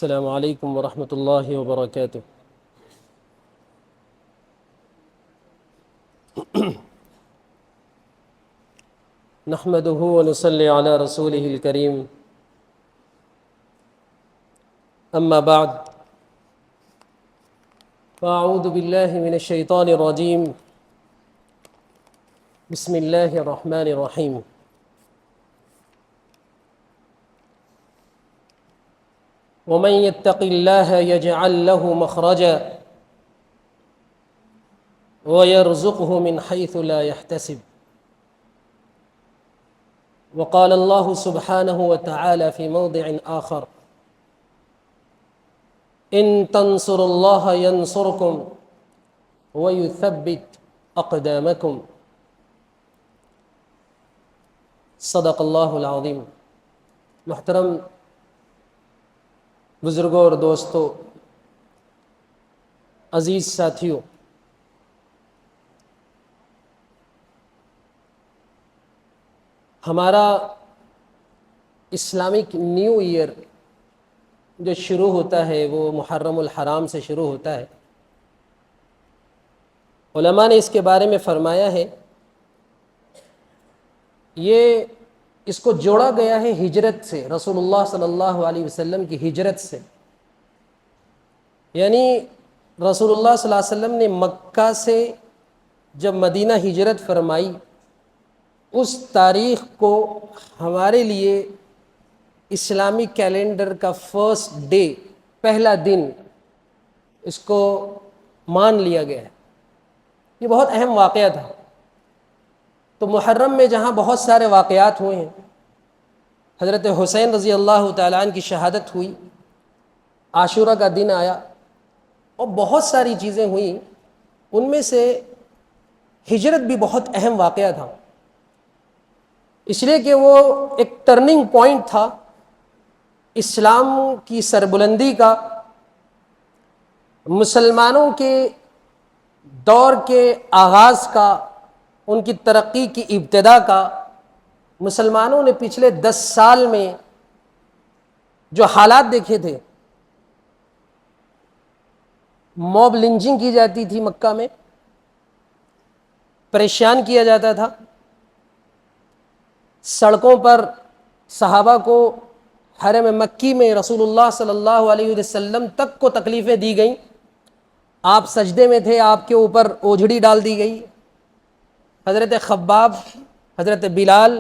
السلام علیکم ورحمۃ اللہ وبرکاتہ۔ نحمده ونصلي على رسوله الكريم، اما بعد فاعوذ باللہ من الشیطان الرجیم، بسم اللہ الرحمن الرحیم۔ ومن يتق الله يجعل له مخرجا ويرزقه من حيث لا يحتسب، وقال الله سبحانه وتعالى في موضع آخر: إن تنصروا الله ينصركم ويثبت أقدامكم۔ صدق اللہ العظیم۔ محترم بزرگوں اور دوستوں، عزیز ساتھیوں، ہمارا اسلامک نیو ایئر جو شروع ہوتا ہے وہ محرم الحرام سے شروع ہوتا ہے۔ علماء نے اس کے بارے میں فرمایا ہے، اس کو جوڑا گیا ہے ہجرت سے، رسول اللہ صلی اللہ علیہ وسلم کی ہجرت سے۔ یعنی رسول اللہ صلی اللہ علیہ وسلم نے مکہ سے جب مدینہ ہجرت فرمائی، اس تاریخ کو ہمارے لیے اسلامک کیلنڈر کا فرسٹ ڈے، پہلا دن، اس کو مان لیا گیا ہے۔ یہ بہت اہم واقعہ تھا۔ تو محرم میں جہاں بہت سارے واقعات ہوئے ہیں، حضرت حسین رضی اللہ تعالیٰ عنہ کی شہادت ہوئی، عاشورہ کا دن آیا، اور بہت ساری چیزیں ہوئیں، ان میں سے ہجرت بھی بہت اہم واقعہ تھا، اس لیے کہ وہ ایک ٹرننگ پوائنٹ تھا اسلام کی سربلندی کا، مسلمانوں کے دور کے آغاز کا، ان کی ترقی کی ابتدا کا۔ مسلمانوں نے پچھلے 10 سال میں جو حالات دیکھے تھے، موب لنچنگ کی جاتی تھی مکہ میں، پریشان کیا جاتا تھا، سڑکوں پر صحابہ کو حرم مکی میں رسول اللہ صلی اللہ علیہ وسلم تک کو تکلیفیں دی گئیں۔ آپ سجدے میں تھے، آپ کے اوپر اوجھڑی ڈال دی گئی۔ حضرت خباب، حضرت بلال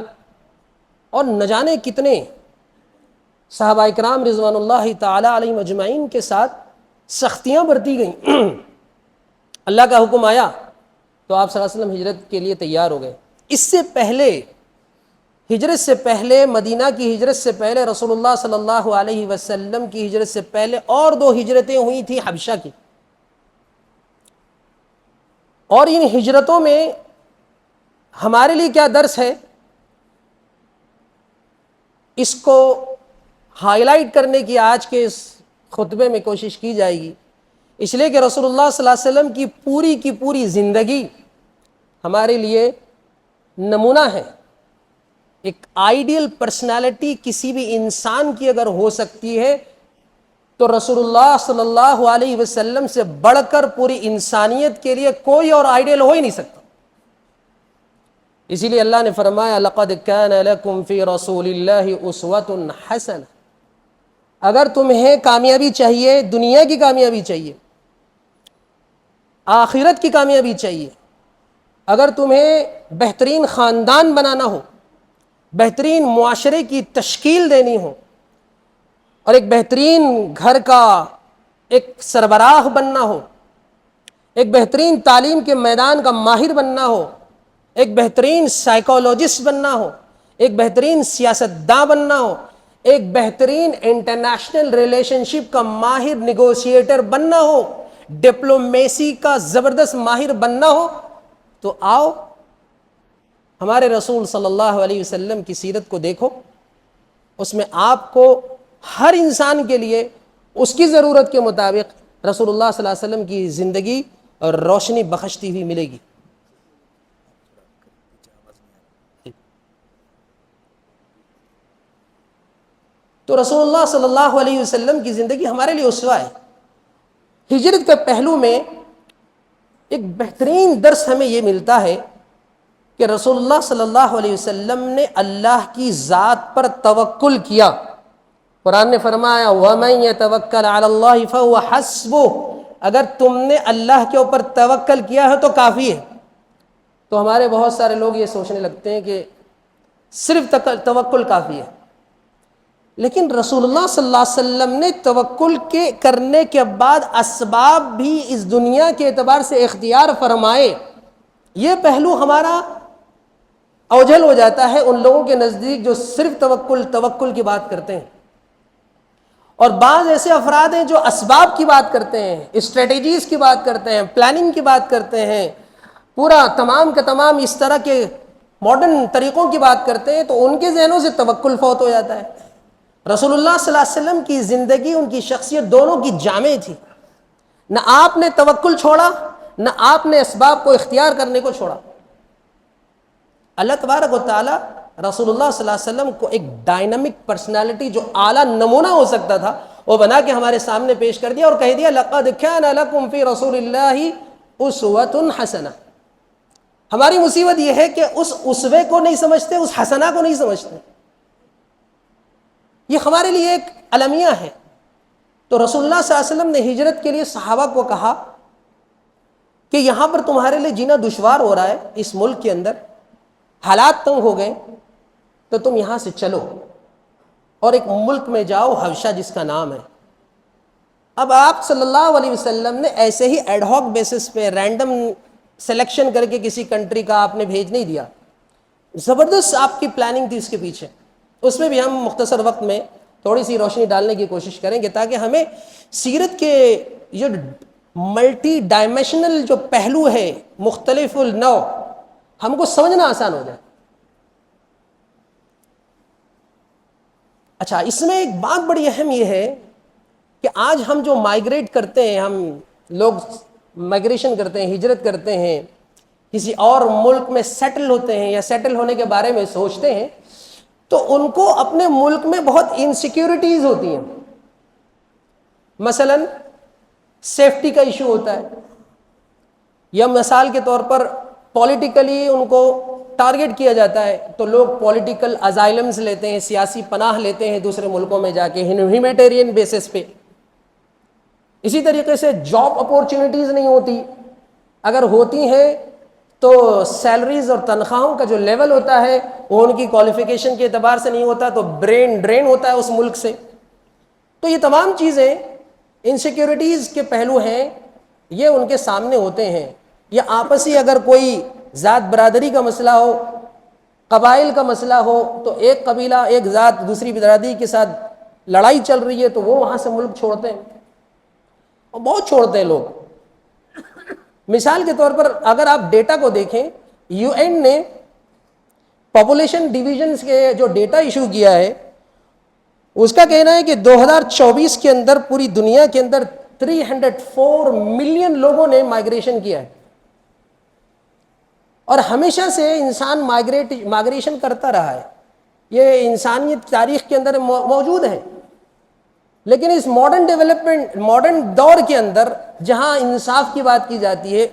اور نہ جانے کتنے صحابہ اکرام رضوان اللہ تعالی علیہم اجمعین کے ساتھ سختیاں برتی گئیں۔ اللہ کا حکم آیا تو آپ صلی اللہ علیہ وسلم ہجرت کے لیے تیار ہو گئے۔ اس سے پہلے، ہجرت سے پہلے، مدینہ کی ہجرت سے پہلے، رسول اللہ صلی اللہ علیہ وسلم کی ہجرت سے پہلے اور 2 ہجرتیں ہوئی تھیں حبشہ کی۔ اور ان ہجرتوں میں ہمارے لیے کیا درس ہے، اس کو ہائی لائٹ کرنے کی آج کے اس خطبے میں کوشش کی جائے گی، اس لیے کہ رسول اللہ صلی اللہ علیہ وسلم کی پوری زندگی ہمارے لیے نمونہ ہے۔ ایک آئیڈیل پرسنالٹی کسی بھی انسان کی اگر ہو سکتی ہے تو رسول اللہ صلی اللہ علیہ وسلم سے بڑھ کر پوری انسانیت کے لیے کوئی اور آئیڈیل ہو ہی نہیں سکتا۔ اسی لیے اللہ نے فرمایا: لَقَدْ كَانَ لَكُمْ فِي رَسُولِ اللَّهِ أُسْوَةٌ حَسَنَةٌ۔ اگر تمہیں کامیابی چاہیے، دنیا کی کامیابی چاہیے، آخرت کی کامیابی چاہیے، اگر تمہیں بہترین خاندان بنانا ہو، بہترین معاشرے کی تشکیل دینی ہو، اور ایک بہترین گھر کا ایک سربراہ بننا ہو، ایک بہترین تعلیم کے میدان کا ماہر بننا ہو، ایک بہترین سائیکالوجسٹ بننا ہو، ایک بہترین سیاستداں بننا ہو، ایک بہترین انٹرنیشنل ریلیشن شپ کا ماہر نیگوشیٹر بننا ہو، ڈپلومیسی کا زبردست ماہر بننا ہو، تو آؤ ہمارے رسول صلی اللہ علیہ وسلم کی سیرت کو دیکھو۔ اس میں آپ کو ہر انسان کے لیے اس کی ضرورت کے مطابق رسول اللہ صلی اللہ علیہ وسلم کی زندگی اور روشنی بخشتی ہوئی ملے گی۔ تو رسول اللہ صلی اللہ علیہ وسلم کی زندگی ہمارے لیے اسوہ ہے. ہجرت کے پہلو میں ایک بہترین درس ہمیں یہ ملتا ہے کہ رسول اللہ صلی اللہ علیہ وسلم نے اللہ کی ذات پر توکل کیا. قرآن نے فرمایا وَمَن يَتَوَكَّلْ عَلَى اللَّهِ فَهُوَ حَسْبُهُ، اگر تم نے اللہ کے اوپر توکل کیا ہے تو کافی ہے. تو ہمارے بہت سارے لوگ یہ سوچنے لگتے ہیں کہ صرف توکل کافی ہے، لیکن رسول اللہ صلی اللہ علیہ وسلم نے توکل کے کرنے کے بعد اسباب بھی اس دنیا کے اعتبار سے اختیار فرمائے. یہ پہلو ہمارا اوجھل ہو جاتا ہے ان لوگوں کے نزدیک جو صرف توکل کی بات کرتے ہیں. اور بعض ایسے افراد ہیں جو اسباب کی بات کرتے ہیں، اسٹریٹجیز کی بات کرتے ہیں، پلاننگ کی بات کرتے ہیں، پورا تمام کا تمام اس طرح کے ماڈرن طریقوں کی بات کرتے ہیں، تو ان کے ذہنوں سے توکل فوت ہو جاتا ہے. رسول اللہ صلی اللہ علیہ وسلم کی زندگی، ان کی شخصیت دونوں کی جامع تھی. نہ آپ نے توکل چھوڑا، نہ آپ نے اسباب کو اختیار کرنے کو چھوڑا. اللہ تبارک و تعالی رسول اللہ صلی اللہ علیہ وسلم کو ایک ڈائنامک پرسنالٹی جو اعلیٰ نمونہ ہو سکتا تھا وہ بنا کے ہمارے سامنے پیش کر دیا اور کہہ دیا لَقَدْ كَانَ لَكُمْ فِي رَسُولِ اللَّهِ أُسْوَةٌ حَسَنَةٌ. ہماری مصیبت یہ ہے کہ اس اسوے کو نہیں سمجھتے، اس حسنہ کو نہیں سمجھتے. یہ ہمارے لیے ایک المیہ ہے. تو رسول اللہ صلی اللہ علیہ وسلم نے ہجرت کے لیے صحابہ کو کہا کہ یہاں پر تمہارے لیے جینا دشوار ہو رہا ہے، اس ملک کے اندر حالات تنگ ہو گئے، تو تم یہاں سے چلو اور ایک ملک میں جاؤ حبشہ جس کا نام ہے. اب آپ صلی اللہ علیہ وسلم نے ایسے ہی ایڈ ہاک بیسس پہ رینڈم سلیکشن کر کے کسی کنٹری کا آپ نے بھیج نہیں دیا، زبردست آپ کی پلاننگ تھی اس کے پیچھے. اس میں بھی ہم مختصر وقت میں تھوڑی سی روشنی ڈالنے کی کوشش کریں گے تاکہ ہمیں سیرت کے جو ملٹی ڈائمینشنل جو پہلو ہے مختلف النوع ہم کو سمجھنا آسان ہو جائے. اچھا، اس میں ایک بات بڑی اہم یہ ہے کہ آج ہم جو مائیگریٹ کرتے ہیں، ہم لوگ مائیگریشن کرتے ہیں، ہجرت کرتے ہیں، کسی اور ملک میں سیٹل ہوتے ہیں یا سیٹل ہونے کے بارے میں سوچتے ہیں، تو ان کو اپنے ملک میں بہت انسیکیورٹیز ہوتی ہیں. مثلا سیفٹی کا ایشو ہوتا ہے، یا مثال کے طور پر پولیٹیکلی ان کو ٹارگٹ کیا جاتا ہے، تو لوگ پولیٹیکل ازائلمز لیتے ہیں، سیاسی پناہ لیتے ہیں دوسرے ملکوں میں جا کے ہیومینیٹیرین بیسس پہ. اسی طریقے سے جاب اپورچونیٹیز نہیں ہوتی، اگر ہوتی ہیں تو سیلریز اور تنخواہوں کا جو لیول ہوتا ہے وہ ان کی کوالیفیکیشن کے اعتبار سے نہیں ہوتا، تو برین ڈرین ہوتا ہے اس ملک سے. تو یہ تمام چیزیں انسیکیورٹیز کے پہلو ہیں، یہ ان کے سامنے ہوتے ہیں. یا آپسی اگر کوئی ذات برادری کا مسئلہ ہو، قبائل کا مسئلہ ہو، تو ایک قبیلہ ایک ذات دوسری برادری کے ساتھ لڑائی چل رہی ہے تو وہ وہاں سے ملک چھوڑتے ہیں، اور بہت چھوڑتے ہیں لوگ. مثال کے طور پر اگر آپ ڈیٹا کو دیکھیں، یو این نے پاپولیشن ڈویژنز کے جو ڈیٹا ایشو کیا ہے، اس کا کہنا ہے کہ 2024 کے اندر پوری دنیا کے اندر 304 ملین لوگوں نے مائیگریشن کیا ہے. اور ہمیشہ سے انسان مائیگریشن کرتا رہا ہے، یہ انسانیت تاریخ کے اندر موجود ہے. لیکن اس ماڈرن ڈیولپمنٹ، ماڈرن دور کے اندر جہاں انصاف کی بات کی جاتی ہے،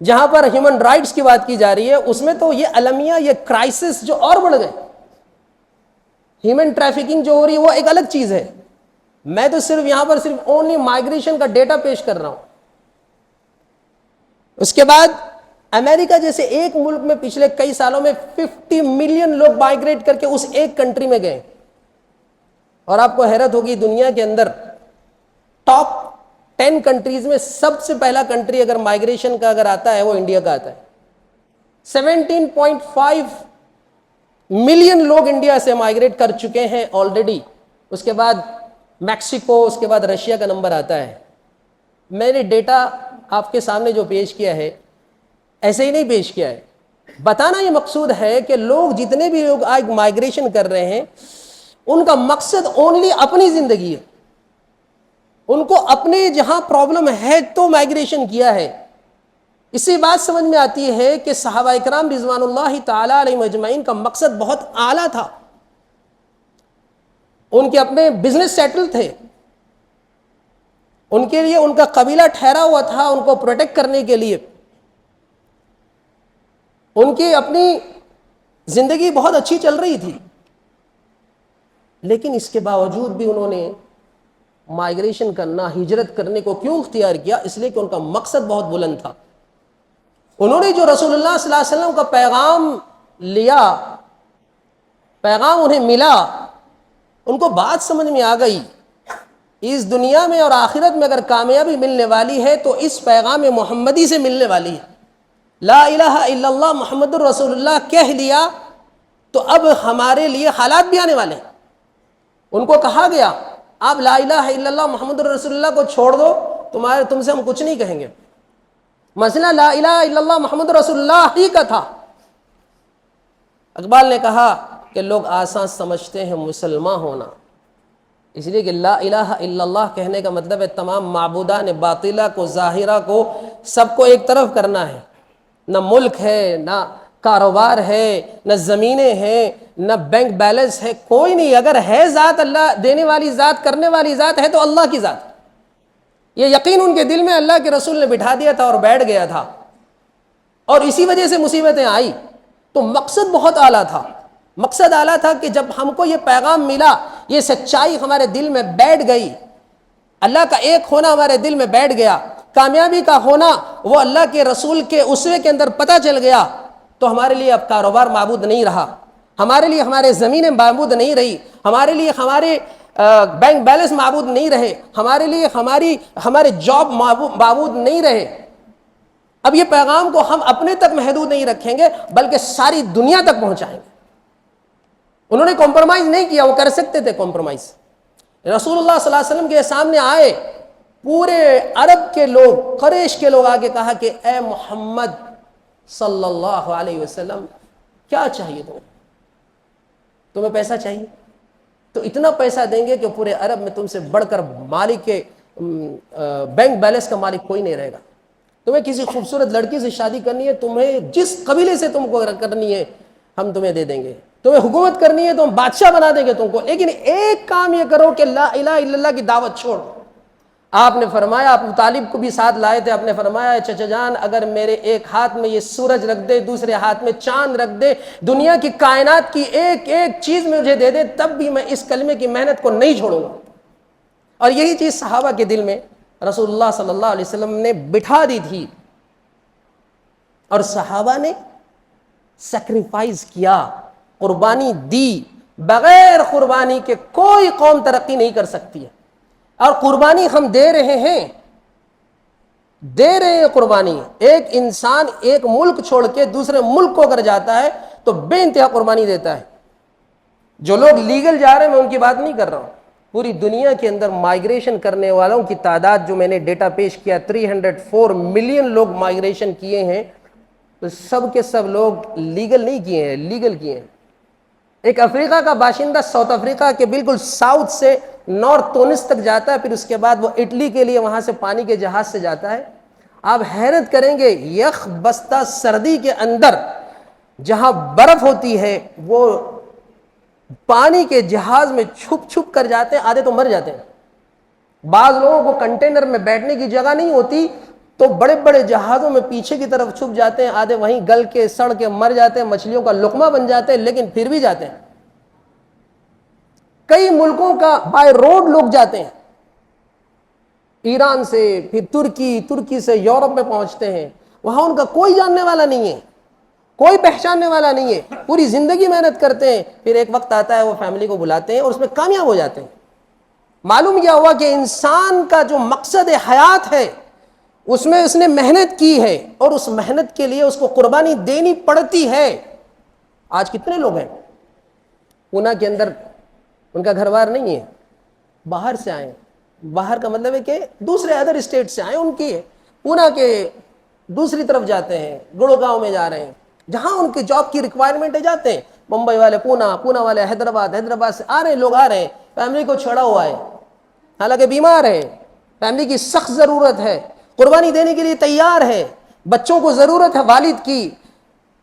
جہاں پر ہیومن رائٹس کی بات کی جا رہی ہے، اس میں تو یہ المیہ، یہ کرائسس جو اور بڑھ گئے. ہیومن ٹریفکنگ جو ہو رہی ہے وہ ایک الگ چیز ہے. میں تو صرف یہاں پر صرف اونلی مائیگریشن کا ڈیٹا پیش کر رہا ہوں. اس کے بعد امریکہ جیسے ایک ملک میں پچھلے کئی سالوں میں 50 ملین لوگ مائیگریٹ کر کے اس ایک کنٹری میں گئے. اور آپ کو حیرت ہوگی، دنیا کے اندر ٹاپ 10 کنٹریز میں سب سے پہلا کنٹری اگر مائیگریشن کا اگر آتا ہے وہ انڈیا کا آتا ہے. 17.5 ملین لوگ انڈیا سے مائیگریٹ کر چکے ہیں آلریڈی. اس کے بعد میکسیکو، اس کے بعد رشیا کا نمبر آتا ہے. میں نے ڈیٹا آپ کے سامنے جو پیش کیا ہے ایسے ہی نہیں پیش کیا ہے. بتانا یہ مقصود ہے کہ لوگ جتنے بھی لوگ آج مائیگریشن کر رہے ہیں ان کا مقصد اونلی اپنی زندگی ہے. ان کو اپنے جہاں پرابلم ہے تو مائیگریشن کیا ہے. اسی بات سمجھ میں آتی ہے کہ صحابہ اکرام رضوان اللہ تعالی علیہ مجمعین کا مقصد بہت اعلیٰ تھا. ان کے اپنے بزنس سیٹل تھے، ان کے لیے ان کا قبیلہ ٹھہرا ہوا تھا ان کو پروٹیکٹ کرنے کے لیے، ان کی اپنی زندگی بہت اچھی چل رہی تھی، لیکن اس کے باوجود بھی انہوں نے مائگریشن کرنا، ہجرت کرنے کو کیوں اختیار کیا؟ اس لیے کہ ان کا مقصد بہت بلند تھا۔ انہوں نے جو رسول اللہ صلی اللہ علیہ وسلم کا پیغام لیا، پیغام انہیں ملا، ان کو بات سمجھ میں آ گئی، اس دنیا میں اور آخرت میں اگر کامیابی ملنے والی ہے تو اس پیغام محمدی سے ملنے والی ہے۔ لا الہ الا اللہ محمد الرسول اللہ کہہ لیا تو اب ہمارے لیے حالات بھی آنے والے ہیں۔ ان کو کہا گیا آپ لا الہ الا اللہ محمد الرسول اللہ کو چھوڑ دو، تم سے ہم کچھ نہیں کہیں گے۔ مسئلہ لا الہ الا اللہ محمد رسول اللہ ہی کا تھا۔ اقبال نے کہا کہ لوگ آسان سمجھتے ہیں مسلمان ہونا، اس لیے کہ لا الہ الا اللہ کہنے کا مطلب ہے تمام معبودان باطلہ کو، ظاہرہ کو، سب کو ایک طرف کرنا ہے۔ نہ ملک ہے، نہ کاروبار ہے، نہ زمینیں ہیں، نہ بینک بیلنس ہے، کوئی نہیں۔ اگر ہے ذات اللہ دینے والی ذات، کرنے والی ذات ہے تو اللہ کی ذات۔ یہ یقین ان کے دل میں اللہ کے رسول نے بٹھا دیا تھا اور بیٹھ گیا تھا، اور اسی وجہ سے مصیبتیں آئی۔ تو مقصد بہت اعلیٰ تھا، مقصد اعلیٰ تھا کہ جب ہم کو یہ پیغام ملا، یہ سچائی ہمارے دل میں بیٹھ گئی، اللہ کا ایک ہونا ہمارے دل میں بیٹھ گیا، کامیابی کا ہونا وہ اللہ کے رسول کے اسوے کے اندر پتہ چل گیا، تو ہمارے لیے اب کاروبار معبود نہیں رہا، ہمارے لیے ہمارے زمینیں معبود نہیں رہی، ہمارے لیے ہمارے بینک بیلنس معبود نہیں رہے، ہمارے لیے ہمارے جاب معبود نہیں رہے۔ اب یہ پیغام کو ہم اپنے تک محدود نہیں رکھیں گے بلکہ ساری دنیا تک پہنچائیں گے۔ انہوں نے کمپرومائز نہیں کیا، وہ کر سکتے تھے کمپرومائز۔ رسول اللہ صلی اللہ علیہ وسلم کے سامنے آئے، پورے عرب کے لوگ، قریش کے لوگ آگے کہا کہ اے محمد صلی اللہ علیہ وسلم کیا چاہیے تمہیں پیسہ چاہیے تو اتنا پیسہ دیں گے کہ پورے عرب میں تم سے بڑھ کر مالک کے بینک بیلنس کا مالک کوئی نہیں رہے گا۔ تمہیں کسی خوبصورت لڑکی سے شادی کرنی ہے، تمہیں جس قبیلے سے تم کو کرنی ہے ہم تمہیں دے دیں گے، تمہیں حکومت کرنی ہے تو ہم بادشاہ بنا دیں گے تم کو، لیکن ایک کام یہ کرو کہ لا الہ الا اللہ کی دعوت چھوڑ۔ آپ نے فرمایا، آپ طالب کو بھی ساتھ لائے تھے، آپ نے فرمایا چچا جان اگر میرے ایک ہاتھ میں یہ سورج رکھ دے، دوسرے ہاتھ میں چاند رکھ دے، دنیا کی کائنات کی ایک ایک چیز مجھے دے دے، تب بھی میں اس کلمے کی محنت کو نہیں چھوڑوں گا۔ اور یہی چیز صحابہ کے دل میں رسول اللہ صلی اللہ علیہ وسلم نے بٹھا دی تھی، اور صحابہ نے سیکریفائز کیا، قربانی دی۔ بغیر قربانی کے کوئی قوم ترقی نہیں کر سکتی ہے، اور قربانی ہم دے رہے ہیں قربانی۔ ایک انسان ایک ملک چھوڑ کے دوسرے ملک کو اگر جاتا ہے تو بے انتہا قربانی دیتا ہے۔ جو لوگ لیگل جا رہے ہیں میں ان کی بات نہیں کر رہا ہوں، پوری دنیا کے اندر مائگریشن کرنے والوں کی تعداد جو میں نے ڈیٹا پیش کیا 304 ملین لوگ مائگریشن کیے ہیں، تو سب کے سب لوگ لیگل نہیں کیے ہیں، لیگل کیے ہیں۔ ایک افریقہ کا باشندہ ساؤتھ افریقہ کے بالکل ساؤتھ سے نارتھ تونس تک جاتا ہے، پھر اس کے بعد وہ اٹلی کے لیے وہاں سے پانی کے جہاز سے جاتا ہے۔ آپ حیرت کریں گے، یخ بستہ سردی کے اندر جہاں برف ہوتی ہے وہ پانی کے جہاز میں چھپ چھپ کر جاتے ہیں، آدھے تو مر جاتے ہیں۔ بعض لوگوں کو کنٹینر میں بیٹھنے کی جگہ نہیں ہوتی تو بڑے بڑے جہازوں میں پیچھے کی طرف چھپ جاتے ہیں، آدھے وہیں گل کے سڑ کے مر جاتے ہیں، مچھلیوں کا لقمہ بن جاتے ہیں، لیکن پھر بھی جاتے ہیں۔ کئی ملکوں کا بائی روڈ لوگ جاتے ہیں، ایران سے پھر ترکی سے یورپ میں پہنچتے ہیں، وہاں ان کا کوئی جاننے والا نہیں ہے، کوئی پہچاننے والا نہیں ہے، پوری زندگی محنت کرتے ہیں، پھر ایک وقت آتا ہے وہ فیملی کو بلاتے ہیں اور اس میں کامیاب ہو جاتے ہیں۔ معلوم کیا ہوا کہ انسان کا جو مقصد حیات ہے اس میں اس نے محنت کی ہے، اور اس محنت کے لیے اس کو قربانی دینی پڑتی ہے۔ آج کتنے لوگ ہیں پونا کے اندر ان کا گھر بار نہیں ہے، باہر سے آئے، باہر کا مطلب ہے کہ دوسرے ادر اسٹیٹ سے آئے، ان کی پونا کے دوسری طرف جاتے ہیں، گڑگاؤں میں جا رہے ہیں، جہاں ان کی جاب کی ریکوائرمنٹ ہے جاتے ہیں، ممبئی والے پونا والے حیدرآباد سے آ رہے ہیں، لوگ آ رہے ہیں، فیملی کو چھوڑا ہوا ہے، حالانکہ بیمار ہے، فیملی کی سخت ضرورت ہے، قربانی دینے کے لیے تیار ہے، بچوں کو ضرورت ہے والد کی،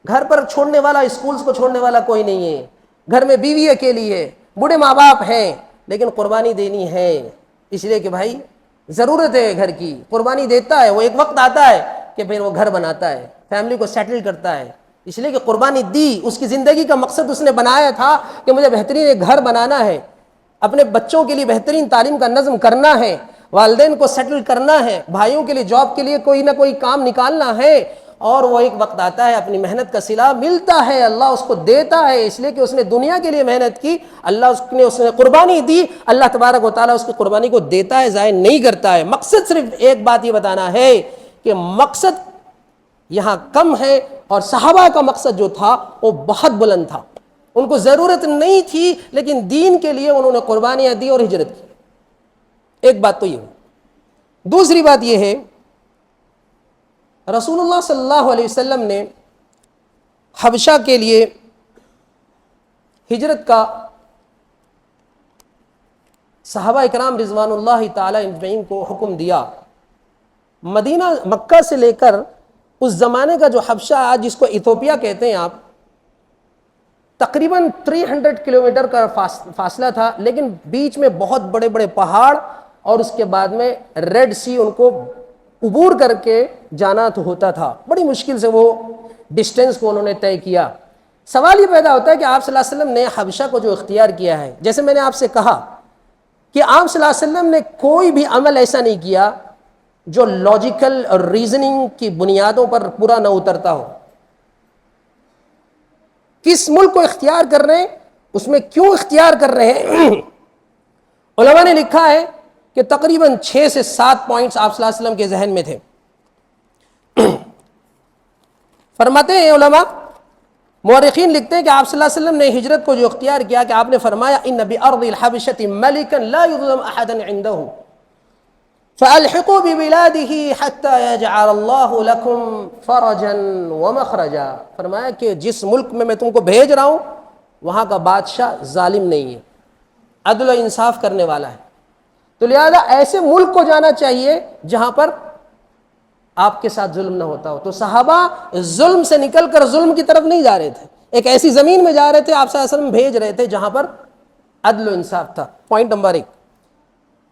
گھر پر چھوڑنے والا، اسکولز کو چھوڑنے والا کوئی نہیں ہے، گھر میں بیوی اکیلی ہے، بوڑھے ماں باپ ہیں، لیکن قربانی دینی ہے، اس لیے کہ بھائی ضرورت ہے گھر کی، قربانی دیتا ہے، وہ ایک وقت آتا ہے کہ پھر وہ گھر بناتا ہے، فیملی کو سیٹل کرتا ہے، اس لیے کہ قربانی دی، اس کی زندگی کا مقصد اس نے بنایا تھا کہ مجھے بہترین ایک گھر بنانا ہے، اپنے بچوں کے لیے بہترین تعلیم کا نظم کرنا ہے، والدین کو سیٹل کرنا ہے، بھائیوں کے لیے جاب کے لیے کوئی نہ کوئی کام نکالنا ہے، اور وہ ایک وقت آتا ہے اپنی محنت کا صلہ ملتا ہے، اللہ اس کو دیتا ہے، اس لیے کہ اس نے دنیا کے لیے محنت کی، اللہ اس نے قربانی دی، اللہ تبارک و تعالیٰ اس کی قربانی کو دیتا ہے، ضائع نہیں کرتا ہے۔ مقصد صرف ایک بات یہ بتانا ہے کہ مقصد یہاں کم ہے، اور صحابہ کا مقصد جو تھا وہ بہت بلند تھا، ان کو ضرورت نہیں تھی لیکن دین کے لیے انہوں نے قربانیاں دی اور ہجرت کی۔ ایک بات تو یہ ہے۔ دوسری بات یہ ہے، رسول اللہ صلی اللہ علیہ وسلم نے حبشہ کے لیے ہجرت کا صحابہ اکرام رضوان اللہ تعالی اجمعین کو حکم دیا۔ مدینہ مکہ سے لے کر اس زمانے کا جو حبشہ آج جس کو ایتھوپیا کہتے ہیں آپ، تقریباً 300 کلومیٹر کا فاصلہ تھا، لیکن بیچ میں بہت بڑے بڑے پہاڑ، اور اس کے بعد میں ریڈ سی ان کو عبور کر کے جانا تو ہوتا تھا، بڑی مشکل سے وہ ڈسٹینس کو انہوں نے طے کیا۔ سوال یہ پیدا ہوتا ہے کہ آپ صلی اللہ علیہ وسلم نے حبشہ کو جو اختیار کیا ہے، جیسے میں نے آپ سے کہا کہ آپ صلی اللہ علیہ وسلم نے کوئی بھی عمل ایسا نہیں کیا جو لاجیکل اور ریزننگ کی بنیادوں پر پورا نہ اترتا ہو۔ کس ملک کو اختیار کر رہے ہیں، اس میں کیوں اختیار کر رہے ہیں؟ علماء نے لکھا ہے کہ تقریباً 6 سے 7 پوائنٹس آپ صلی اللہ علیہ وسلم کے ذہن میں تھے۔ فرماتے ہیں علماء، مورخین لکھتے ہیں کہ آپ صلی اللہ علیہ وسلم نے ہجرت کو جو اختیار کیا کہ آپ نے فرمایا ان بارض الحبشۃ ملکا لا یظلم احدا عنده فالحقوا ببلاده حتى يجعل الله لكم فرجا ومخرجا۔ فرمایا کہ جس ملک میں تم کو بھیج رہا ہوں وہاں کا بادشاہ ظالم نہیں ہے، عدل و انصاف کرنے والا ہے، تو لہذا ایسے ملک کو جانا چاہیے جہاں پر آپ کے ساتھ ظلم نہ ہوتا ہو۔ تو صحابہ ظلم سے نکل کر ظلم کی طرف نہیں جا رہے تھے، ایک ایسی زمین میں جا رہے تھے، آپ صلی اللہ علیہ وسلم بھیج رہے تھے جہاں پر عدل و انصاف تھا۔ Point number 1۔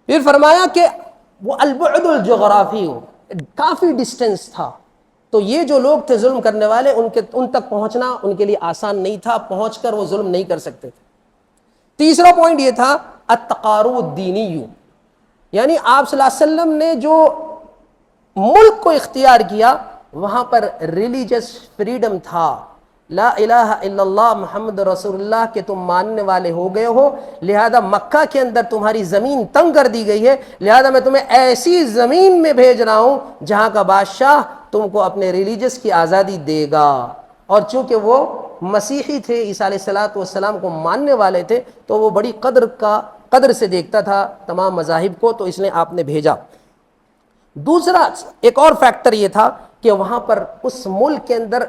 پھر فرمایا کہ وہ البعد الجغرافی، کافی ڈسٹینس تھا، تو یہ جو لوگ تھے ظلم کرنے والے ان تک پہنچنا ان کے لیے آسان نہیں تھا، پہنچ کر وہ ظلم نہیں کر سکتے تھے۔ تیسرا پوائنٹ یہ تھا التقارب الدینی، یعنی آپ صلی اللہ علیہ وسلم نے جو ملک کو اختیار کیا وہاں پر ریلیجس فریڈم تھا، لا الہ الا اللہ محمد رسول اللہ کے تم ماننے والے ہو گئے ہو، لہذا مکہ کے اندر تمہاری زمین تنگ کر دی گئی ہے، لہذا میں تمہیں ایسی زمین میں بھیج رہا ہوں جہاں کا بادشاہ تم کو اپنے ریلیجس کی آزادی دے گا۔ اور چونکہ وہ مسیحی تھے، عیسیٰ علیہ السلام کو ماننے والے تھے، تو وہ بڑی قدر سے دیکھتا تھا تمام مذاہب کو، تو اس نے آپ نے بھیجا۔ دوسرا ایک اور فیکٹر یہ تھا کہ وہاں پر اس ملک کے اندر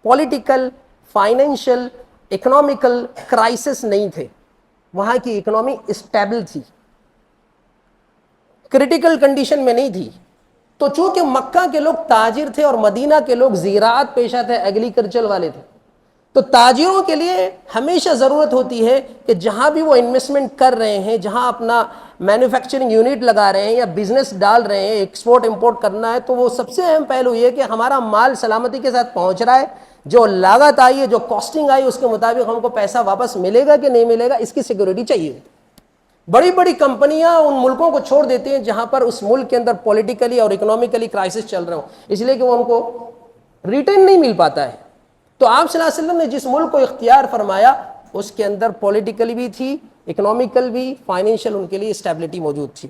پولیٹیکل، فائنینشل، اکنامیکل کرائسس نہیں تھے، وہاں کی اکنامی اسٹیبل تھی، کریٹیکل کنڈیشن میں نہیں تھی۔ تو چونکہ مکہ کے لوگ تاجر تھے اور مدینہ کے لوگ زراعت پیشہ تھے، ایگریکلچر والے تھے، تو تاجروں کے لیے ہمیشہ ضرورت ہوتی ہے کہ جہاں بھی وہ انویسٹمنٹ کر رہے ہیں، جہاں اپنا مینوفیکچرنگ یونٹ لگا رہے ہیں یا بزنس ڈال رہے ہیں، ایکسپورٹ امپورٹ کرنا ہے، تو وہ سب سے اہم پہلو یہ کہ ہمارا مال سلامتی کے ساتھ پہنچ رہا ہے، جو لاگت آئی ہے، جو کاسٹنگ آئی، اس کے مطابق ہم کو پیسہ واپس ملے گا کہ نہیں ملے گا، اس کی سیکورٹی چاہیے۔ بڑی بڑی کمپنیاں ان ملکوں کو چھوڑ دیتی ہیں جہاں پر اس ملک کے اندر پولیٹیکلی اور اکنامیکلی کرائسس چل رہے ہوں، اس لیے کہ وہ ان کو ریٹرن نہیں مل پاتا ہے۔ تو آپ صلی اللہ علیہ وسلم نے جس ملک کو اختیار فرمایا اس کے اندر پولیٹیکلی بھی تھی، اکنامیکل بھی، فائنینشیل ان کے لیے اسٹیبلٹی موجود تھی۔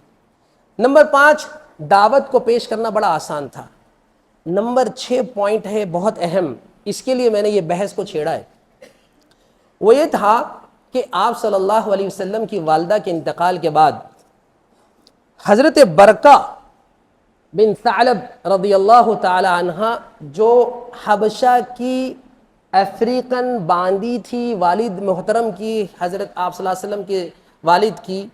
نمبر 5، دعوت کو پیش کرنا بڑا آسان تھا۔ نمبر 6 پوائنٹ ہے بہت اہم، اس کے لیے میں نے یہ بحث کو چھیڑا ہے، وہ یہ تھا کہ آپ صلی اللہ علیہ وسلم کی والدہ کے انتقال کے بعد حضرت برقہ بن ثعلب رضی اللہ تعالی عنہ، جو حبشہ کی افریقن باندی تھی، والد محترم کی، حضرت آپ صلی اللہ علیہ وسلم کے والد کی،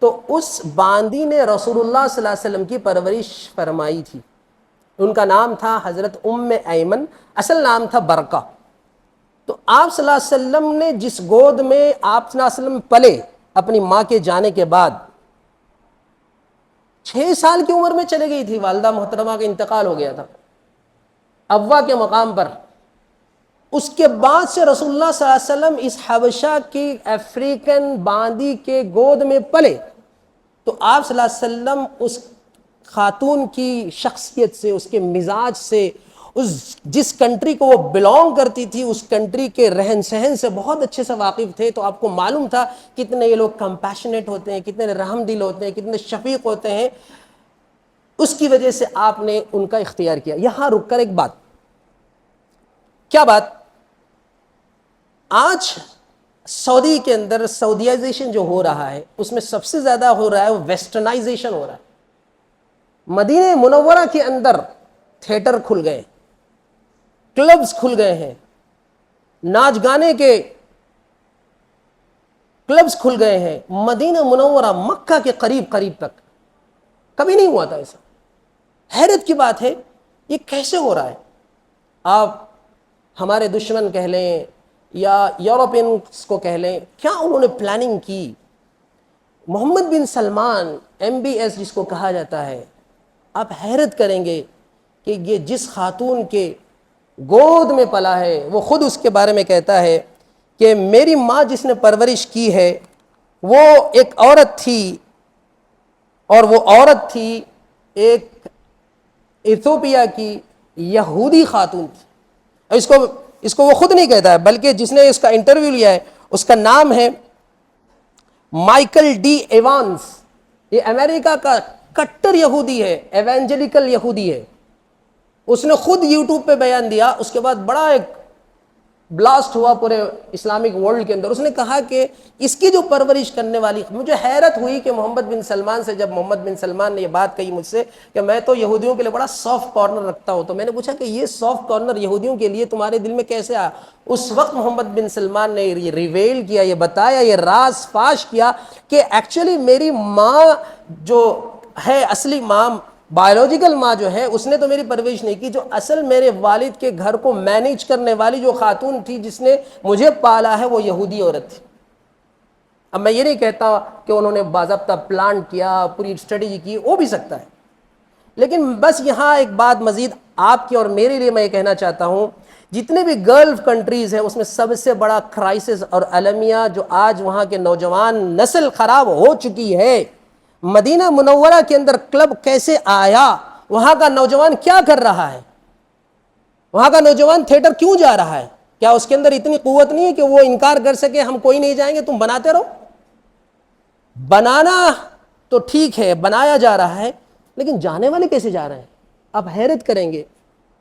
تو اس باندی نے رسول اللہ صلی اللہ علیہ وسلم کی پرورش فرمائی تھی۔ ان کا نام تھا حضرت ام ایمن، اصل نام تھا برقہ۔ تو آپ صلی اللہ علیہ وسلم نے جس گود میں آپ صلی اللہ علیہ وسلم پلے، اپنی ماں کے جانے کے بعد 6 سال کی عمر میں چلے گئی تھی، والدہ محترمہ کا انتقال ہو گیا تھا ابا کے مقام پر. اس کے بعد سے رسول اللہ صلی اللہ علیہ وسلم اس حبشہ کی افریقن باندی کے گود میں پلے. تو آپ صلی اللہ علیہ وسلم اس خاتون کی شخصیت سے، اس کے مزاج سے، جس کنٹری کو وہ بلونگ کرتی تھی اس کنٹری کے رہن سہن سے بہت اچھے سے واقف تھے. تو آپ کو معلوم تھا کتنے یہ لوگ کمپیشنیٹ ہوتے ہیں، کتنے رحم دل ہوتے ہیں، کتنے شفیق ہوتے ہیں. اس کی وجہ سے آپ نے ان کا اختیار کیا. یہاں رک کر ایک بات، کیا بات؟ آج سعودی کے اندر سعودیائزیشن جو ہو رہا ہے اس میں سب سے زیادہ ہو رہا ہے ویسٹرنائزیشن ہو رہا ہے. مدینہ منورہ کے اندر تھیٹر کھل گئے، کلبز کھل گئے ہیں، ناچ گانے کے کلبز کھل گئے ہیں. مدینہ منورہ مکہ کے قریب قریب تک کبھی نہیں ہوا تھا ایسا. حیرت کی بات ہے یہ کیسے ہو رہا ہے. آپ ہمارے دشمن کہہ لیں یا یورپینس کو کہہ لیں، کیا انہوں نے پلاننگ کی. محمد بن سلمان MBS جس کو کہا جاتا ہے، آپ حیرت کریں گے کہ یہ جس خاتون کے گود میں پلا ہے وہ خود اس کے بارے میں کہتا ہے کہ میری ماں جس نے پرورش کی ہے وہ ایک عورت تھی، اور وہ عورت تھی ایک ایتھوپیا کی یہودی خاتون تھی. اس کو وہ خود نہیں کہتا ہے، بلکہ جس نے اس کا انٹرویو لیا ہے اس کا نام ہے مائیکل ڈی ایوانس. یہ امریکہ کا کٹر یہودی ہے، ایوانجلیکل یہودی ہے. اس نے خود یوٹیوب پہ بیان دیا، اس کے بعد بڑا ایک بلاسٹ ہوا پورے اسلامک ورلڈ کے اندر. اس نے کہا کہ اس کی جو پرورش کرنے والی، مجھے حیرت ہوئی کہ محمد بن سلمان سے، جب محمد بن سلمان نے یہ بات کہی مجھ سے کہ میں تو یہودیوں کے لیے بڑا سافٹ کارنر رکھتا ہوں، تو میں نے پوچھا کہ یہ سافٹ کارنر یہودیوں کے لیے تمہارے دل میں کیسے آیا؟ اس وقت محمد بن سلمان نے یہ ریویل کیا، یہ بتایا، یہ راز فاش کیا کہ ایکچولی میری ماں جو ہے، اصلی ماں، بایولوجیکل ماں جو ہے، اس نے تو میری پرورش نہیں کی. جو اصل میرے والد کے گھر کو مینیج کرنے والی جو خاتون تھی جس نے مجھے پالا ہے وہ یہودی عورت تھی. اب میں یہ نہیں کہتا کہ انہوں نے باضابطہ پلان کیا، پوری اسٹریٹجی کی، ہو بھی سکتا ہے، لیکن بس یہاں ایک بات مزید آپ کی اور میرے لیے میں یہ کہنا چاہتا ہوں، جتنے بھی گلف کنٹریز ہیں اس میں سب سے بڑا کرائسس اور المیہ جو آج وہاں کے نوجوان نسل خراب ہو چکی ہے. مدینہ منورہ کے اندر کلب کیسے آیا؟ وہاں کا نوجوان کیا کر رہا ہے؟ وہاں کا نوجوان تھیٹر کیوں جا رہا ہے؟ کیا اس کے اندر اتنی قوت نہیں ہے کہ وہ انکار کر سکے ہم کوئی نہیں جائیں گے، تم بناتے رہو؟ بنانا تو ٹھیک ہے، بنایا جا رہا ہے، لیکن جانے والے کیسے جا رہے ہیں؟ آپ حیرت کریں گے.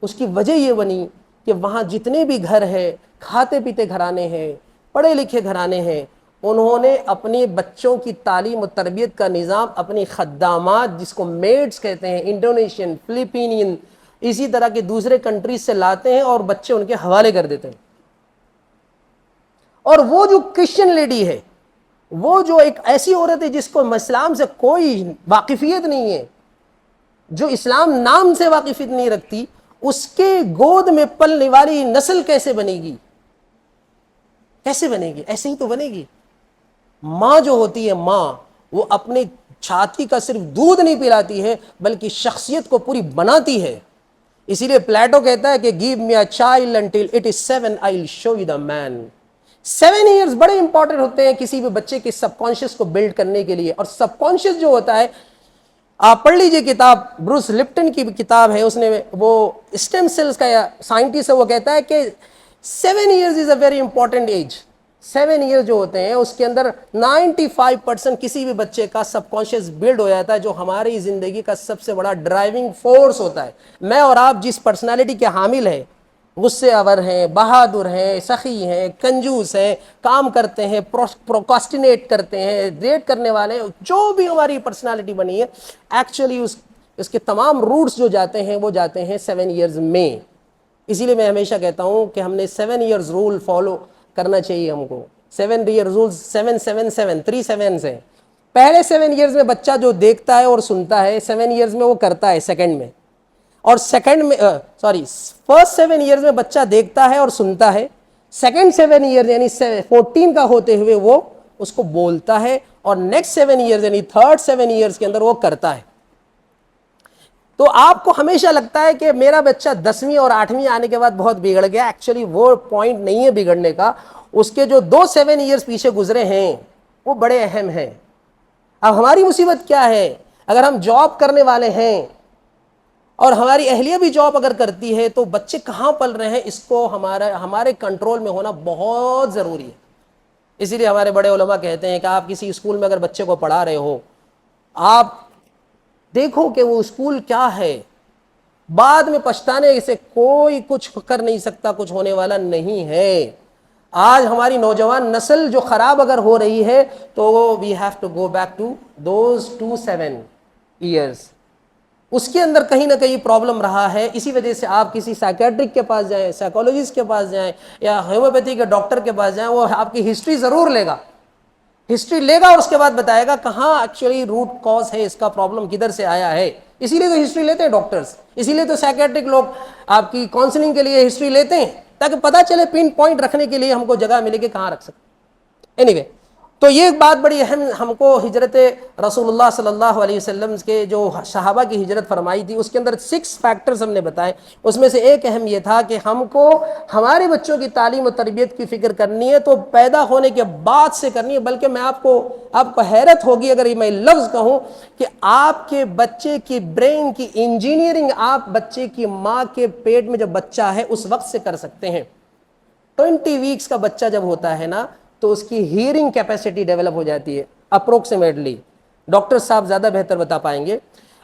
اس کی وجہ یہ بنی کہ وہاں جتنے بھی گھر ہیں، کھاتے پیتے گھرانے ہیں، پڑھے لکھے گھرانے ہیں، انہوں نے اپنے بچوں کی تعلیم و تربیت کا نظام اپنی خدامات جس کو میڈز کہتے ہیں، انڈونیشین، فلپینین، اسی طرح کے دوسرے کنٹریز سے لاتے ہیں اور بچے ان کے حوالے کر دیتے ہیں. اور وہ جو کرسچن لیڈی ہے، وہ جو ایک ایسی عورت ہے جس کو اسلام سے کوئی واقفیت نہیں ہے، جو اسلام نام سے واقفیت نہیں رکھتی، اس کے گود میں پلنے والی نسل کیسے بنے گی؟ کیسے بنے گی؟ ایسے ہی تو بنے گی. ماں جو ہوتی ہے، ماں وہ اپنے چھاتی کا صرف دودھ نہیں پلاتی ہے بلکہ شخصیت کو پوری بناتی ہے. اسی لیے پلیٹو کہتا ہے کہ give me a child until it is 7 I'll show you the man. 7 years بڑے امپورٹنٹ ہوتے ہیں کسی بھی بچے کے سب کانشیس کو بلڈ کرنے کے لیے. اور سب کانشیس جو ہوتا ہے، آپ پڑھ لیجئے کتاب، بروس لپٹن کی کتاب ہے، اس نے وہ اسٹیم سیلز کا سائنٹسٹ ہے، وہ کہتا ہے کہ 7 years is a very important age. 7 year جو ہوتے ہیں اس کے اندر 95% کسی بھی بچے کا سب کانشیس بلڈ ہو جاتا ہے، جو ہماری زندگی کا سب سے بڑا ڈرائیونگ فورس ہوتا ہے. میں اور آپ جس پرسنالٹی کے حامل ہیں، غصے آور ہیں، بہادر ہیں، سخی ہیں، کنجوس ہیں، کام کرتے ہیں، پروکاسٹینیٹ کرتے ہیں، ریٹ کرنے والے ہیں، جو بھی ہماری پرسنالٹی بنی ہے، ایکچولی اس کے تمام روٹس جو جاتے ہیں وہ جاتے ہیں 7 ایئرز میں. اسی لیے میں ہمیشہ کہتا ہوں کہ ہم نے 7 ایئرز رول فالو کرنا چاہیے. ہم کو 7 ایئر رولز 777 3 7 ہیں. پہلے 7 ایئرز میں بچہ جو دیکھتا ہے اور سنتا ہے، 7 ایئرز میں وہ کرتا ہے سیکنڈ میں. اور سیکنڈ میں فرسٹ 7 ایئرز میں بچہ دیکھتا ہے اور سنتا ہے، سیکنڈ 7 ایئر یعنی 14 کا ہوتے ہوئے وہ اس کو بولتا ہے اور نیکسٹ 7 ایئرز یعنی تھرڈ 7 ایئرز کے اندر وہ کرتا ہے. تو آپ کو ہمیشہ لگتا ہے کہ میرا بچہ 10ویں اور 8ویں آنے کے بعد بہت بگڑ گیا. ایکچولی وہ پوائنٹ نہیں ہے بگڑنے کا, اس کے جو 2 7 ایئرز پیچھے گزرے ہیں وہ بڑے اہم ہیں. اب ہماری مصیبت کیا ہے, اگر ہم جاب کرنے والے ہیں اور ہماری اہلیہ بھی جاب اگر کرتی ہے تو بچے کہاں پل رہے ہیں اس کو ہمارے کنٹرول میں ہونا بہت ضروری ہے. اسی لیے ہمارے بڑے علماء کہتے ہیں کہ آپ کسی اسکول میں اگر بچے کو پڑھا رہے ہو, آپ دیکھو کہ وہ اسکول کیا ہے, بعد میں پچھتانے سے کوئی کچھ کر نہیں سکتا, کچھ ہونے والا نہیں ہے. آج ہماری نوجوان نسل جو خراب اگر ہو رہی ہے تو we have to go back to those 2 7 years. اس کے اندر کہیں نہ کہیں پرابلم رہا ہے. اسی وجہ سے آپ کسی سائیکیٹرک کے پاس جائیں, سائیکولوجسٹ کے پاس جائیں یا ہومیوپیتھی کے ڈاکٹر کے پاس جائیں, وہ آپ کی ہسٹری ضرور لے گا, ہسٹری لے گا اور اس کے بعد بتائے گا کہاں ایکچولی روٹ کاز ہے, اس کا پرابلم کدھر سے آیا ہے. اسی لیے تو ہسٹری لیتے ہیں ڈاکٹرز, اسی لیے تو سائیکیٹرک لوگ آپ کی کاؤنسلنگ کے لیے ہسٹری لیتے ہیں, تاکہ پتہ چلے پن پوائنٹ رکھنے کے لیے ہم کو جگہ ملے کہ کہاں رکھ سکتے. اینی وے, تو یہ ایک بات بڑی اہم ہم کو ہجرت رسول اللہ صلی اللہ علیہ وسلم کے جو صحابہ کی ہجرت فرمائی تھی اس کے اندر 6 فیکٹرز ہم نے بتائے. اس میں سے ایک اہم یہ تھا کہ ہم کو ہمارے بچوں کی تعلیم و تربیت کی فکر کرنی ہے تو پیدا ہونے کے بعد سے کرنی ہے. بلکہ میں آپ کو حیرت ہوگی اگر یہ میں لفظ کہوں کہ آپ کے بچے کی برین کی انجینئرنگ آپ بچے کی ماں کے پیٹ میں جب بچہ ہے اس وقت سے کر سکتے ہیں. 20 ویکس کا بچہ جب ہوتا ہے نا تو اس کی ہیئرنگ کیپیسٹی ڈیولپ ہو جاتی ہے اپروکسیمیٹلی, ڈاکٹر صاحب زیادہ بہتر بتا پائیں گے.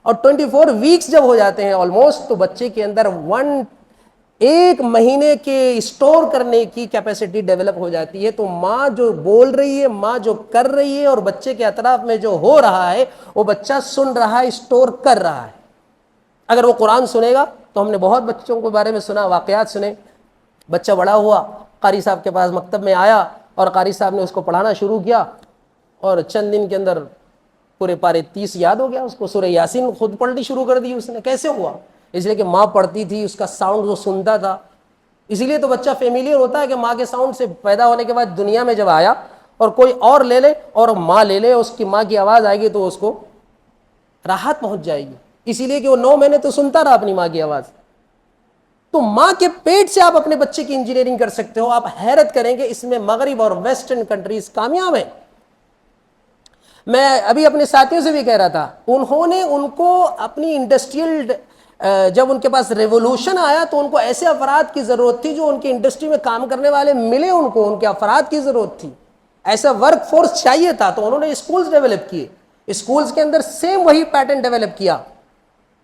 اور 24 ویکس جب ہو جاتے ہیں آلموسٹ, تو بچے کے اندر 1 مہینے کے اسٹور کرنے کی کیپیسٹی ڈیولپ ہو جاتی ہے. تو ماں جو بول رہی ہے, ماں جو کر رہی ہے, اور بچے کے اطراف میں جو ہو رہا ہے وہ بچہ سن رہا ہے, اسٹور کر رہا ہے. اگر وہ قرآن سنے گا تو ہم نے بہت بچوں کے بارے میں سنا, واقعات سنے. بچہ بڑا ہوا, قاری صاحب کے پاس مکتب میں آیا اور قاری صاحب نے اس کو پڑھانا شروع کیا, اور چند دن کے اندر پورے پارے 30 یاد ہو گیا اس کو. سورہ یاسین خود پڑھنی شروع کر دی اس نے. کیسے ہوا؟ اس لیے کہ ماں پڑھتی تھی, اس کا ساؤنڈ وہ سنتا تھا. اسی لیے تو بچہ فیملیئر ہوتا ہے کہ ماں کے ساؤنڈ سے پیدا ہونے کے بعد دنیا میں جب آیا اور کوئی اور لے لے اور ماں لے لے, اس کی ماں کی آواز آئے گی تو اس کو راحت پہنچ جائے گی. اسی لیے کہ وہ 9 مہینے تو سنتا رہا اپنی ماں کی آواز. تو ماں کے پیٹ سے آپ اپنے بچے کی انجینئرنگ کر سکتے ہو. آپ حیرت کریں گے اس میں مغرب اور ویسٹرن کنٹریز کامیاب ہیں. میں ابھی اپنے ساتھیوں سے بھی کہہ رہا تھا, انہوں نے ان کو اپنی انڈسٹریل جب ان کے پاس ریولوشن آیا تو ان کو ایسے افراد کی ضرورت تھی جو ان کی انڈسٹری میں کام کرنے والے ملے, ان کو ان کے افراد کی ضرورت تھی, ایسا ورک فورس چاہیے تھا. تو انہوں نے اسکولز ڈیولپ کیے, اسکولز کے اندر سیم وہی پیٹرن ڈیولپ کیا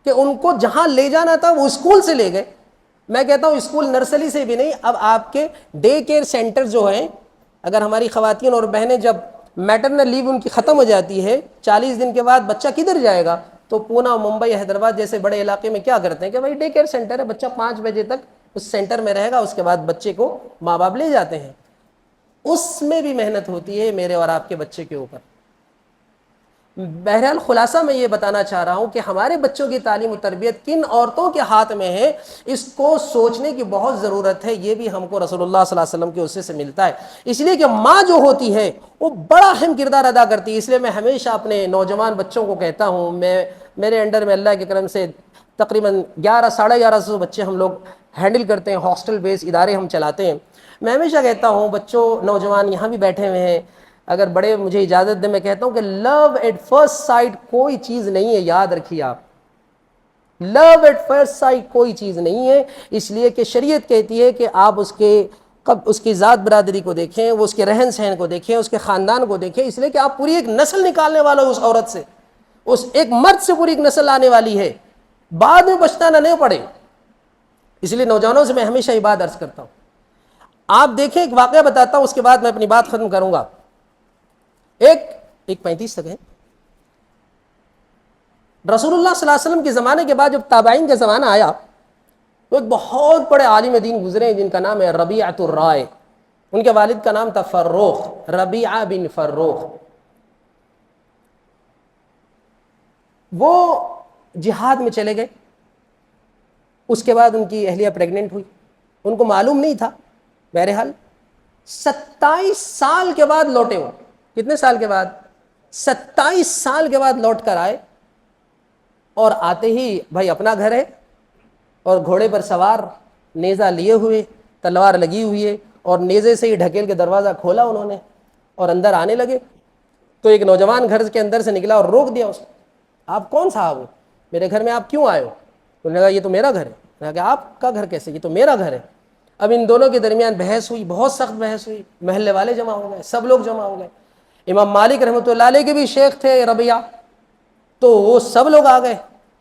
کہ ان کو جہاں لے جانا تھا وہ اسکول سے لے گئے. میں کہتا ہوں اسکول نرسری سے بھی نہیں, اب آپ کے ڈے کیئر سینٹر جو ہیں, اگر ہماری خواتین اور بہنیں جب میٹرنل لیو ان کی ختم ہو جاتی ہے 40 دن کے بعد, بچہ کدھر جائے گا؟ تو پونا, ممبئی, حیدرآباد جیسے بڑے علاقے میں کیا کرتے ہیں کہ بھائی ڈے کیئر سینٹر ہے, بچہ 5 بجے تک اس سینٹر میں رہے گا, اس کے بعد بچے کو ماں باپ لے جاتے ہیں. اس میں بھی محنت ہوتی ہے میرے اور آپ کے بچے کے اوپر. بہرحال خلاصہ میں یہ بتانا چاہ رہا ہوں کہ ہمارے بچوں کی تعلیم و تربیت کن عورتوں کے ہاتھ میں ہے, اس کو سوچنے کی بہت ضرورت ہے. یہ بھی ہم کو رسول اللہ صلی اللہ علیہ وسلم کے اسے سے ملتا ہے. اس لیے کہ ماں جو ہوتی ہے وہ بڑا اہم کردار ادا کرتی ہے. اس لیے میں ہمیشہ اپنے نوجوان بچوں کو کہتا ہوں, میرے انڈر میں اللہ کے کرم سے تقریباً 1100-1150 بچے ہم لوگ ہینڈل کرتے ہیں, ہاسٹل بیس ادارے ہم چلاتے ہیں. میں ہمیشہ کہتا ہوں بچوں, نوجوان یہاں بھی بیٹھے ہوئے ہیں, اگر بڑے مجھے اجازت دیں, میں کہتا ہوں کہ لو ایٹ فرسٹ سائٹ کوئی چیز نہیں ہے, یاد رکھیے آپ, لو ایٹ فرسٹ سائٹ کوئی چیز نہیں ہے. اس لیے کہ شریعت کہتی ہے کہ آپ اس کی ذات برادری کو دیکھیں, وہ اس کے رہن سہن کو دیکھیں, اس کے خاندان کو دیکھیں. اس لیے کہ آپ پوری ایک نسل نکالنے والا ہو اس عورت سے, اس ایک مرد سے پوری ایک نسل آنے والی ہے, بعد میں پچھتانا نہیں پڑے. اس لیے نوجوانوں سے میں ہمیشہ یہ بات عرض کرتا ہوں. آپ دیکھیں, ایک واقعہ بتاتا ہوں, اس کے بعد میں اپنی بات ختم کروں گا. ایک 35 تک ہے. رسول اللہ صلی اللہ علیہ وسلم کے زمانے کے بعد جب تابعین کا زمانہ آیا تو ایک بہت بڑے عالم دین گزرے جن کا نام ہے ربیعۃ الرائے. ان کے والد کا نام تھا فروخ, ربیعہ بن فروخ. وہ جہاد میں چلے گئے. اس کے بعد ان کی اہلیہ پریگننٹ ہوئی, ان کو معلوم نہیں تھا. بہرحال 27 سال کے بعد لوٹے وہ, کتنے سال کے بعد؟ 27 سال کے بعد لوٹ کر آئے، اور آتے ہی بھائی اپنا گھر ہے، اور گھوڑے پر سوار، نیزہ لیے ہوئے، تلوار لگی ہوئی ہے، اور نیزے سے ہی ڈھکیل کے دروازہ کھولا انہوں نے اور اندر آنے لگے۔ تو ایک نوجوان گھر کے اندر سے نکلا اور روک دیا اس کو، آپ کون صاحب ہو؟ میرے گھر میں آپ کیوں آئے ہو؟ انہوں نے کہا یہ تو میرا گھر ہے۔ میں نے کہا آپ کا گھر کیسے؟ یہ تو میرا گھر ہے۔ اب ان دونوں کے درمیان بحث ہوئی، بہت سخت بحث ہوئی، محلے والے جمع ہو گئے، سب لوگ جمع ہو گئے، امام مالک رحمۃ اللہ علیہ کے بھی شیخ تھے ربیہ، تو وہ سب لوگ آ گئے،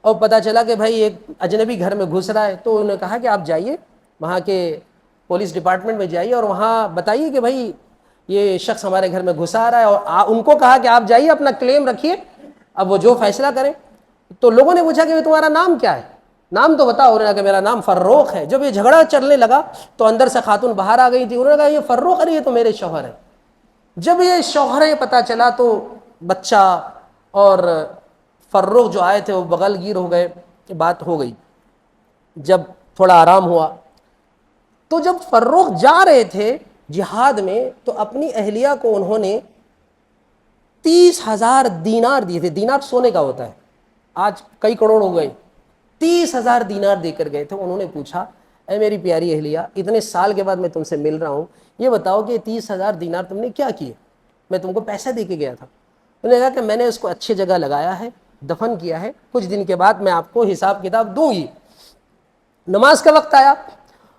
اور پتہ چلا کہ بھائی ایک اجنبی گھر میں گھس رہا ہے۔ تو انہوں نے کہا کہ آپ جائیے وہاں کے پولیس ڈپارٹمنٹ میں جائیے اور وہاں بتائیے کہ بھائی یہ شخص ہمارے گھر میں گھسا رہا ہے، اور ان کو کہا کہ آپ جائیے اپنا کلیم رکھیے، اب وہ جو فیصلہ کریں۔ تو لوگوں نے پوچھا کہ تمہارا نام کیا ہے؟ نام تو بتاؤ۔ انہوں نے کہا کہ میرا نام فروخ ہے۔ جب یہ جھگڑا چلنے لگا تو اندر سے خاتون باہر آ گئی تھی، انہوں نے کہا یہ فروخ ہے، یہ تو میرے شوہر ہے۔ جب یہ شوہریں پتہ چلا تو بچہ اور فروخ جو آئے تھے وہ بغل گیر ہو گئے، بات ہو گئی۔ جب تھوڑا آرام ہوا تو جب فروخ جا رہے تھے جہاد میں تو اپنی اہلیہ کو انہوں نے 30,000 دینار دیے تھے۔ دینار سونے کا ہوتا ہے، آج کئی کروڑ ہو گئے۔ 30,000 دینار دے کر گئے تھے۔ انہوں نے پوچھا اے میری پیاری اہلیہ، اتنے سال کے بعد میں تم سے مل رہا ہوں، یہ بتاؤ کہ 30,000 دینار تم نے کیا کیے؟ میں تم کو پیسہ دے کے گیا تھا۔ انہوں نے کہا کہ میں نے اس کو اچھی جگہ لگایا ہے، دفن کیا ہے، کچھ دن کے بعد میں آپ کو حساب کتاب دوں گی۔ نماز کا وقت آیا،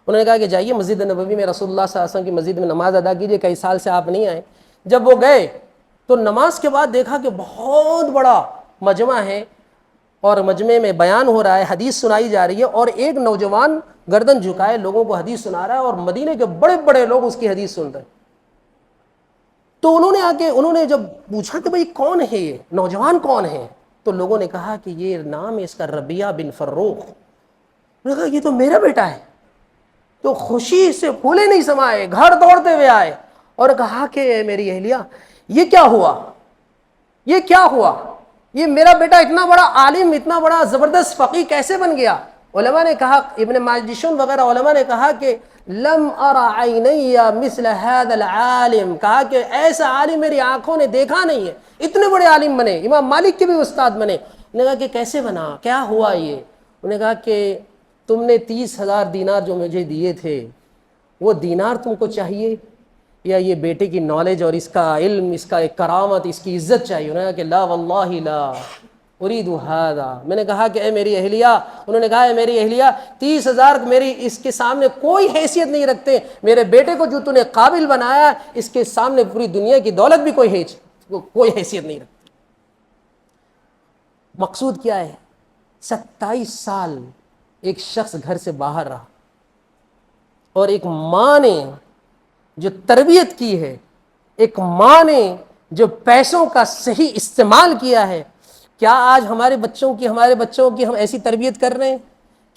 انہوں نے کہا کہ جائیے مسجد نبوی میں، رسول اللہ صلی اللہ علیہ وسلم کی مسجد میں نماز ادا کیجیے، کئی سال سے آپ نہیں آئے۔ جب وہ گئے تو نماز کے بعد دیکھا کہ بہت بڑا مجمع ہے، اور مجمع میں بیان ہو رہا ہے، حدیث سنائی جا رہی ہے، اور ایک نوجوان گردن جھکائے لوگوں کو حدیث سنا رہا ہے، اور مدینے کے بڑے بڑے لوگ اس کی حدیث سن رہے ہیں۔ تو انہوں نے جب پوچھا کہ بھئی کون ہے یہ نوجوان، کون ہے؟ تو لوگوں نے کہا کہ یہ نام ہے اس کا ربیہ بن فروخ۔ انہوں نے کہا یہ تو میرا بیٹا ہے۔ تو خوشی سے پھولے نہیں سمائے، گھر دوڑتے ہوئے آئے اور کہا کہ میری اہلیہ یہ کیا ہوا؟ یہ کیا ہوا؟ یہ میرا بیٹا اتنا بڑا عالم، اتنا بڑا زبردست فقیہ کیسے بن گیا؟ علماء نے کہا، ابن ماجشون وغیرہ علماء نے کہا کہ لم ارى عینی مثل هذا العالم، کہا کہ ایسا عالم میری آنکھوں نے دیکھا نہیں ہے، اتنے بڑے عالم بنے، امام مالک کے بھی استاد بنے۔ انہوں نے کہا کہ کیسے بنا، کیا ہوا یہ؟ انہوں نے کہا کہ تم نے 30,000 دینار جو مجھے دیے تھے، وہ دینار تم کو چاہیے یا یہ بیٹے کی نالج اور اس کا علم، اس کا ایک کرامت، اس کی عزت چاہیے؟ انہوں نے کہا کہ لا واللہ لا اريد هذا۔ میں نے کہا کہ اے میری اہلیہ، انہوں نے کہا اے میری اہلیہ 30,000 میری اس کے سامنے کوئی حیثیت نہیں رکھتے، میرے بیٹے کو جو تو نے قابل بنایا اس کے سامنے پوری دنیا کی دولت بھی کوئی حیثیت نہیں رکھتی۔ مقصود کیا ہے؟ 27 سال ایک شخص گھر سے باہر رہا، اور ایک ماں نے جو تربیت کی ہے، ایک ماں نے جو پیسوں کا صحیح استعمال کیا ہے، کیا آج ہمارے بچوں کی ہم ایسی تربیت کر رہے ہیں؟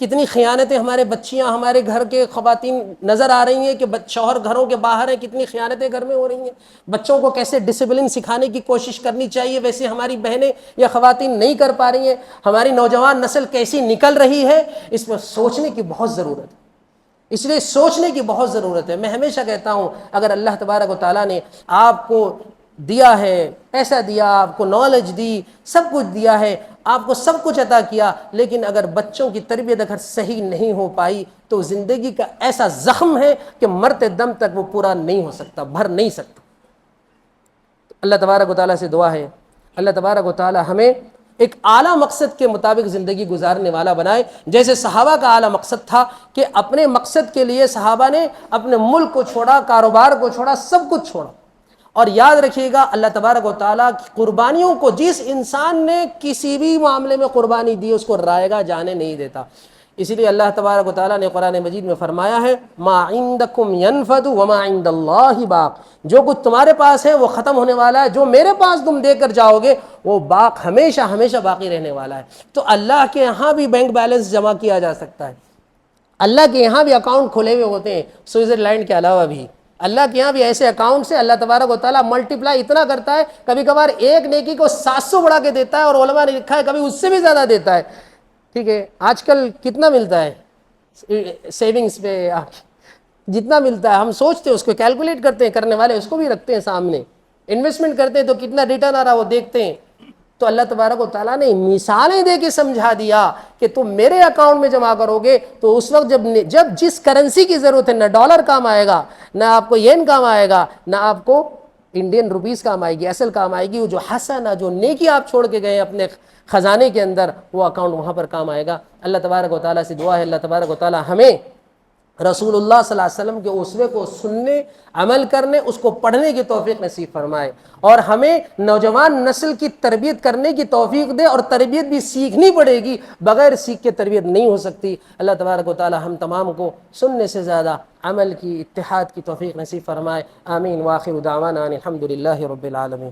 کتنی خیانتیں ہمارے بچیاں، ہمارے گھر کے خواتین نظر آ رہی ہیں کہ شوہر گھروں کے باہر ہیں، کتنی خیانتیں گھر میں ہو رہی ہیں۔ بچوں کو کیسے ڈسپلن سکھانے کی کوشش کرنی چاہیے، ویسے ہماری بہنیں یا خواتین نہیں کر پا رہی ہیں۔ ہماری نوجوان نسل کیسی نکل رہی ہے، اس پر سوچنے کی بہت ضرورت ہے۔ اس لیے سوچنے کی بہت ضرورت ہے۔ میں ہمیشہ کہتا ہوں اگر اللہ تبارک و تعالیٰ نے آپ کو دیا ہے، پیسہ دیا، آپ کو نالج دی، سب کچھ دیا ہے، آپ کو سب کچھ عطا کیا، لیکن اگر بچوں کی تربیت اگر صحیح نہیں ہو پائی تو زندگی کا ایسا زخم ہے کہ مرتے دم تک وہ پورا نہیں ہو سکتا، بھر نہیں سکتا۔ اللہ تبارک و تعالیٰ سے دعا ہے اللہ تبارک و تعالیٰ ہمیں ایک اعلیٰ مقصد کے مطابق زندگی گزارنے والا بنائے، جیسے صحابہ کا اعلیٰ مقصد تھا کہ اپنے مقصد کے لیے صحابہ نے اپنے ملک کو چھوڑا، کاروبار کو چھوڑا، سب کچھ چھوڑا۔ اور یاد رکھیے گا اللہ تبارک و تعالیٰ کی قربانیوں کو، جس انسان نے کسی بھی معاملے میں قربانی دی اس کو رائے گا جانے نہیں دیتا۔ اسی لیے اللہ تبارک و تعالیٰ نے قرآن مجید میں فرمایا ہے ما عندکم ینفد وما عند اللہ باق، جو کچھ تمہارے پاس ہے وہ ختم ہونے والا ہے، جو میرے پاس تم دے کر جاؤ گے وہ باق ہمیشہ ہمیشہ باقی رہنے والا ہے۔ تو اللہ کے یہاں بھی بینک بیلنس جمع کیا جا سکتا ہے، اللہ کے یہاں بھی اکاؤنٹ کھلے ہوئے ہوتے ہیں، سوئٹزرلینڈ کے علاوہ بھی اللہ کے یہاں بھی ایسے اکاؤنٹ سے اللہ تبارک و تعالیٰ ملٹیپلائی اتنا کرتا ہے، کبھی کبھار ایک نیکی کو 700 بڑھا کے دیتا ہے، اور علماء نے لکھا ہے کبھی اس سے بھی زیادہ دیتا ہے۔ ٹھیک ہے، آج کل کتنا ملتا ہے سیونگز پہ؟ جتنا ملتا ہے ہم سوچتے ہیں، اس کو کیلکولیٹ کرتے ہیں، کرنے والے اس کو بھی رکھتے ہیں سامنے، انویسٹمنٹ کرتے ہیں تو کتنا ریٹرن آ رہا وہ دیکھتے ہیں. تو اللہ تبارک و تعالیٰ نے مثالیں دے کے سمجھا دیا کہ تم میرے اکاؤنٹ میں جمع کرو گے تو اس وقت جب جس کرنسی کی ضرورت ہے، نہ ڈالر کام آئے گا، نہ آپ کو ین کام آئے گا، نہ آپ کو انڈین روپیز کام آئے گی، اصل کام آئے گی وہ جو حسنہ، جو نیکی آپ چھوڑ کے گئے اپنے خزانے کے اندر، وہ اکاؤنٹ وہاں پر کام آئے گا. اللہ تبارک و تعالیٰ سے دعا ہے اللہ تبارک و تعالیٰ ہمیں رسول اللہ صلی اللہ علیہ وسلم کے اسوے کو سننے، عمل کرنے، اس کو پڑھنے کی توفیق نصیب فرمائے، اور ہمیں نوجوان نسل کی تربیت کرنے کی توفیق دے. اور تربیت بھی سیکھنی پڑے گی، بغیر سیکھ کے تربیت نہیں ہو سکتی. اللہ تبارک و تعالی ہم تمام کو سننے سے زیادہ عمل کی، اتحاد کی توفیق نصیب فرمائے. آمین. وآخر دعوانا ان الحمد للہ رب العالمین.